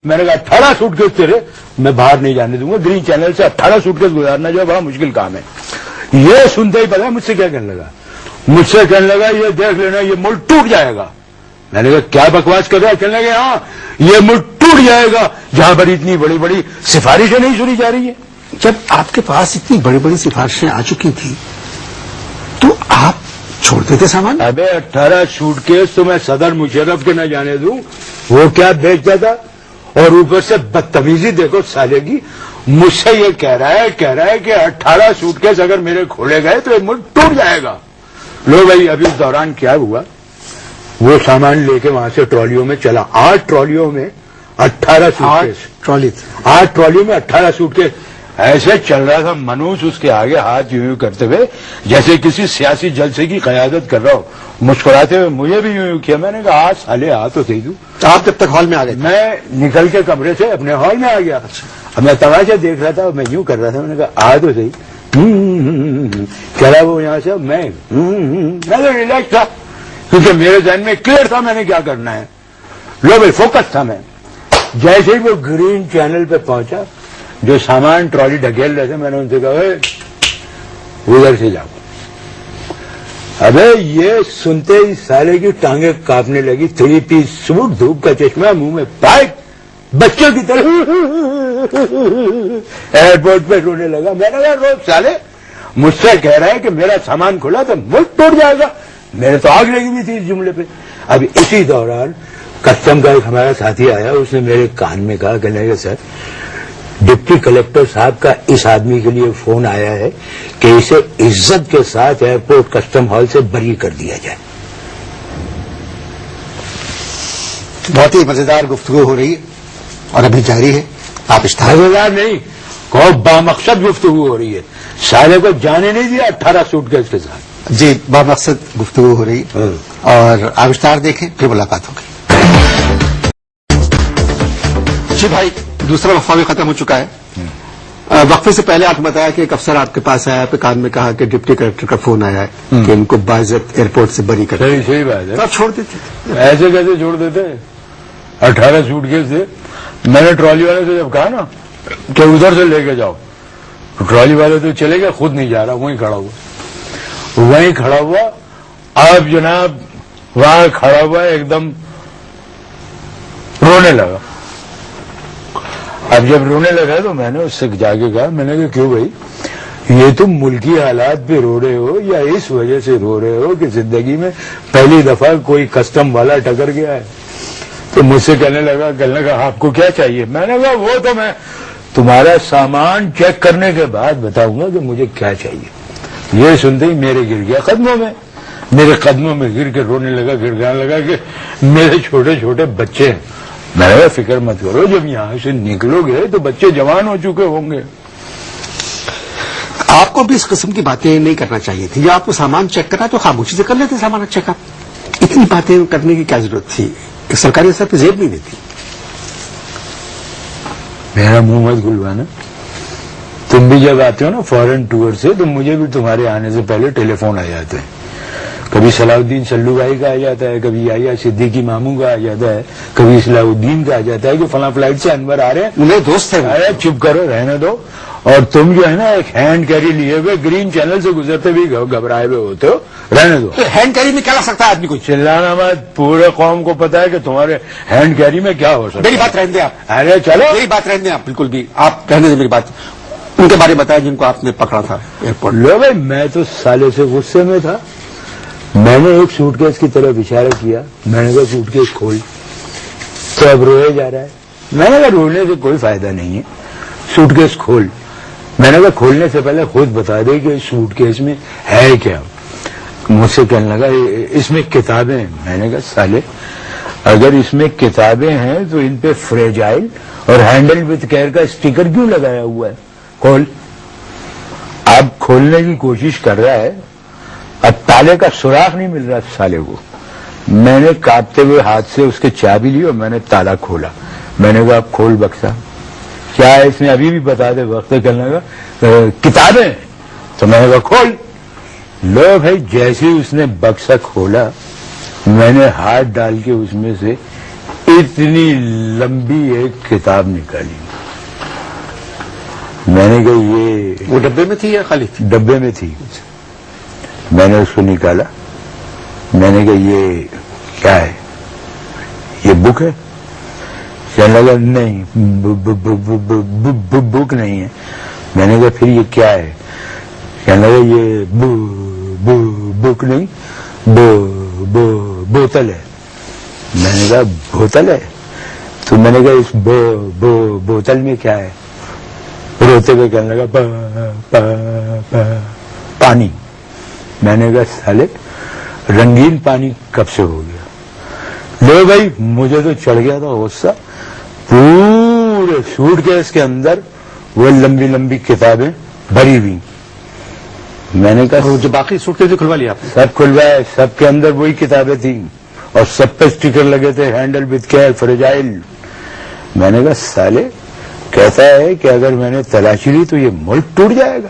میں نے کہا 18 सूटकेस तेरे मैं बाहर नहीं जाने दूंगा, ग्रीन चैनल से 18 सूटकेस गुजारना जो है बड़ा मुश्किल काम है। ये सुनते ही पता मुझसे क्या कहने लगा, मुझसे कहने लगा ये देख लेना ये मुल्क टूट जाएगा। मैंने कहा क्या बकवास कर रहा है? कहने लगे हाँ ये मुल्क टूट जाएगा जहां पर इतनी बड़ी बड़ी सिफारिशें नहीं सुनी जा रही है। जब आपके पास इतनी बड़ी बड़ी सिफारिशें आ चुकी थी तो आप छोड़ देते सामान? अबे 18 सूटकेस तो मैं सदर मुशर्रफ के न जाने दूं, वो क्या बेचता था। और ऊपर से बदतमीजी देखो साले की, मुझसे ये कह रहा है कि 18 सूटकेस अगर मेरे खोले गए तो ये मुल्क टूट जाएगा। लो भाई अभी उस दौरान क्या हुआ, वो सामान लेके वहां से ट्रॉलियों में चला, 8 ट्रॉलियों में 18 सूटकेस, 8 ट्रॉलियों में 18 सूटकेस। ऐसे चल रहा था मनूस उसके आगे हाथ यूं करते हुए जैसे किसी सियासी जलसे की क़यादत कर रहा हो, मुस्कुराते हुए मुझे भी यूं किया। मैंने कहा आज साले आ तो सही तू। आप जब तक हॉल में आ गए? मैं निकल के कमरे से अपने हॉल में आ गया। अब मैं तमाशा देख रहा था, मैं यूं कर रहा था, मैंने कहा आ तो सही। चला वो यहां से, मैं रिलैक्स था क्योंकि मेरे ज़हन में क्लियर था मैंने क्या करना है। लो भाई फोकस था मैं। जैसे ही वो ग्रीन चैनल पे पहुंचा, जो सामान ट्रॉली ढकेल रहे थे, मैंने उनसे कहा उधर से जाओ। अबे ये सुनते ही साले की टांगे कांपने लगी, 3 पीस सूट, धूप का चश्मा, मुंह में पाइप, बच्चों की तरह एयरपोर्ट पे रोने लगा। मैंने कहा रोज साले मुझसे कह रहा है कि मेरा सामान खुला तो मुल्क टूट जाएगा। मेरे तो आग लगी हुई थी इस जुमले पे। अब इसी दौरान कस्टम का एक हमारा साथी आया, उसने मेरे कान में कहा, कहने लगे सर डिप्टी कलेक्टर साहब का इस आदमी के लिए फोन आया है कि इसे इज्जत के साथ एयरपोर्ट कस्टम हॉल से बरी कर दिया जाए। बहुत ही मजेदार गुफ्तगू हो रही है और अभी जारी है। आप मजेदार नहीं कहो, बामकसद गुफ्तगू हो रही है। साले को जाने नहीं दिया 18 सूटकेस के साथ। जी बामकसद गुफ्तगू हो रही है और आविष्कार देखें फिर मुलाकात होगी। जी भाई दूसरा वक्फा भी खत्म हो चुका है। वक्फे से पहले आपने बताया कि एक अफसर आपके पास आया, आपके कान में कहा कि डिप्टी कलेक्टर का फोन आया है कि इनको बाइज्जत एयरपोर्ट से बरी कर। सही बात है। तो आप छोड़ देते? ऐसे कैसे छोड़ देते? 18 सूटकेस थे। मैंने ट्रॉली वाले से जब कहा ना कि उधर से लेके जाओ, तो ट्रॉली वाले तो चले गए, खुद नहीं जा रहा, वहीं खड़ा हुआ। अब जनाब वहां खड़ा हुआ एकदम रोने लगा। अब जब रोने लगा तो मैंने उससे जाके कहा, मैंने कहा क्यों भाई ये तुम मुल्की हालात पे रो रहे हो या इस वजह से रो रहे हो कि जिंदगी में पहली दफा कोई कस्टम वाला टकर गया है? तो मुझसे कहने लगा आपको क्या चाहिए? मैंने कहा वो तो मैं तुम्हारा सामान चेक करने के बाद बताऊंगा कि मुझे क्या चाहिए। ये सुनते ही मेरे गिर गया कदमों में, मेरे कदमों में गिर के रोने लगा, गिड़गिड़ाने लगा कि मेरे छोटे छोटे बच्चे हैं। मैंने कहा फिक्र मत करो, जब यहां से निकलोगे तो बच्चे जवान हो चुके होंगे। आपको भी इस किस्म की बातें नहीं करना चाहिए थी। जब आपको सामान चेक करना तो खामोशी से कर लेते सामान चेकअप। इतनी बातें करने की क्या जरूरत थी कि सरकारी स्तर पर जेब नहीं देती? मेरा मुंह मत खुलवाना। तुम भी जब आते हो ना फॉरेन टूर से तो मुझे भी तुम्हारे आने से पहले टेलीफोन आ जाते हैं। कभी सलाउद्दीन सल्लू भाई का आ जाता है, कभी याया सिद्दीकी मामू का आ जाता है, कभी सलाउद्दीन का आ जाता है कि फला फ्लाइट से अनवर आ रहे हैं। मेरे दोस्त है। अरे चुप करो, रहने दो। और तुम जो है ना एक हैंड कैरी लिए हुए ग्रीन चैनल से गुजरते भी घबराए हुए होते हो, रहने दो। तो हैंड कैरी में क्या ला सकता है आदमी को? चिल्लाना मत, पूरे कौम को पता है कि तुम्हारे हैंड कैरी में क्या हो सकता है। मेरी बात रहने दें आप। अरे चलो मेरी बात रहने दें आप, बिल्कुल भी आप रहने दें मेरी बात। उनके बारे में बताया जिनको आपने पकड़ा था एयरपोर्ट। लो भाई मैं तो साले से गुस्से में था। मैंने एक सूटकेस की तरफ इशारा किया, मैंने कहा सूटकेस खोल, तो अब रोए जा रहा है। मैंने कहा रोने से कोई फायदा नहीं है, सूटकेस खोल। मैंने कहा खोलने से पहले खुद बता दे कि सूटकेस में है क्या। मुझसे कहने लगा इसमें किताबें हैं। मैंने कहा साले अगर इसमें किताबें हैं तो इन पे फ्रेजाइल और हैंडल विथ केयर का स्टिकर क्यों लगाया हुआ है? खोल। अब खोलने की कोशिश कर रहा है, अब ताले का सुराख नहीं मिल रहा साले को। मैंने कांपते हुए हाथ से उसके चाबी ली और मैंने ताला खोला। मैंने कहा अब खोल बक्सा, क्या है इसमें अभी भी बता दे। वक्त करने लगा किताबें, तो मैंने कहा खोल। लो भाई जैसे ही उसने बक्सा खोला, मैंने हाथ डाल के उसमें से اتنی لمبی ایک کتاب نکالی. میں نے کہا یہ وہ ڈبے میں تھی یا خالی تھی؟ ڈبے میں تھی. میں نے اس کو نکالا. میں نے کہا یہ کیا ہے؟ یہ بک ہے؟ کہنے لگا نہیں بک نہیں ہے. میں نے کہا پھر یہ کیا ہے؟ کہنے لگا یہ بک نہیں بوتل ہے. میں نے کہا بوتل ہے؟ تو میں نے کہا اس بوتل میں کیا ہے؟ روتے ہوئے کہنے لگا پانی. میں نے کہا سالے رنگین پانی کب سے ہو گیا؟ لو بھائی مجھے تو چڑھ گیا تھا غصہ. پورے سوٹ کیس کے اندر وہ لمبی لمبی کتابیں بھری ہوئی. میں نے کہا جو باقی سوٹ کیسے کھلوا لیا آپ نے؟ سب کھلوائے. سب کے اندر وہی کتابیں تھیں اور سب پہ اسٹیکر لگے تھے ہینڈل وتھ کیئر فریجائل. میں نے کہا سالے کہتا ہے کہ اگر میں نے تلاشی لی تو یہ ملک ٹوٹ جائے گا.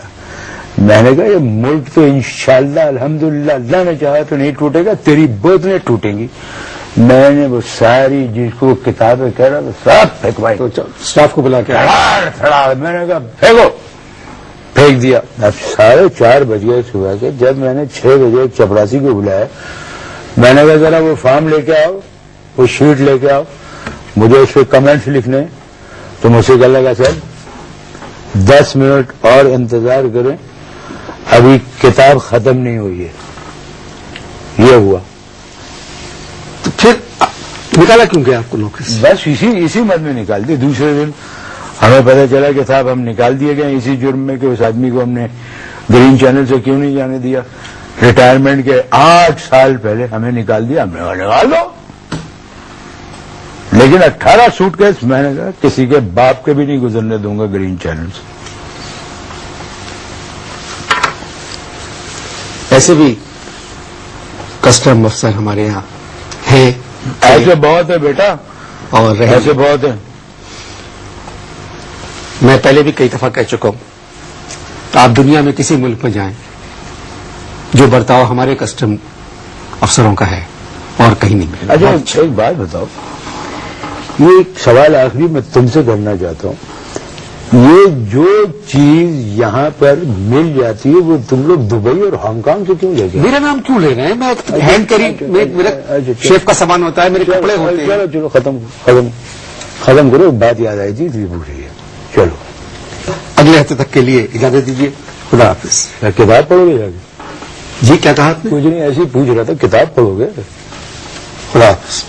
میں نے کہا یہ ملک تو انشاءاللہ الحمدللہ اللہ نے چاہا تو نہیں ٹوٹے گا, تیری بوتلیں ٹوٹیں گی. میں نے وہ ساری جس کو کتابیں کہہ رہا تھا سب پھینکوائی. تو اسٹاف کو بلا کے تھڑاڑ میں نے کہا پھینکو. پھینک دیا. اب 4:30 بج گئے صبح کے. جب میں نے 6 بجے ایک چپراسی کو بلایا, میں نے کہا ذرا وہ فارم لے کے آؤ, وہ شیٹ لے کے آؤ, مجھے اس پہ کمنٹس لکھنے. تو مجھ سے کہنے لگا سر 10 منٹ اور انتظار کریں, ابھی کتاب ختم نہیں ہوئی ہے. یہ ہوا. تو پھر نکالا کیوں گیا آپ کو نوکری سے؟ بس اسی مد میں نکال دی. دوسرے دن ہمیں پتہ چلا کہ صاحب ہم نکال دیے گئے اسی جرم میں کہ اس آدمی کو ہم نے گرین چینل سے کیوں نہیں جانے دیا. ریٹائرمنٹ کے 8 سال پہلے ہمیں نکال دیا. ہم نے کہا نکال دو, لیکن 18 سوٹ کیس میں نے کہا کسی کے باپ کے بھی نہیں گزرنے دوں گا گرین چینل سے. ایسے بھی کسٹم افسر ہمارے یہاں ہیں, ایسے بہت ہے بیٹا, اور ایسے بہت ہیں. میں پہلے بھی کئی دفعہ کہہ چکا ہوں, آپ دنیا میں کسی ملک میں جائیں, جو برتاؤ ہمارے کسٹم افسروں کا ہے اور کہیں نہیں ملے. اچھا ایک بات بتاؤ, یہ ایک سوال آخری میں تم سے کرنا چاہتا ہوں. یہ جو چیز یہاں پر مل جاتی ہے وہ تم لوگ دبئی اور ہانگ کانگ سے کیوں لے کے؟ میرا نام کیوں لے رہے ہیں؟ میں ہینڈ کیری, میرا شیف کا سامان ہوتا ہے, میرے کپڑے ہوتے ہیں. چلو ختم کرو. بات یاد آئی تھی اس لیے پوچھ رہی ہے. چلو اگلے ہفتے تک کے لیے اجازت دیجیے. خدا حافظ. کتاب پڑھو گے جا کے؟ جی کیا کہا آپ نے؟ کچھ نہیں, ایسے ہی پوچھ رہا تھا. کتاب پڑھو گے؟ خدا حافظ.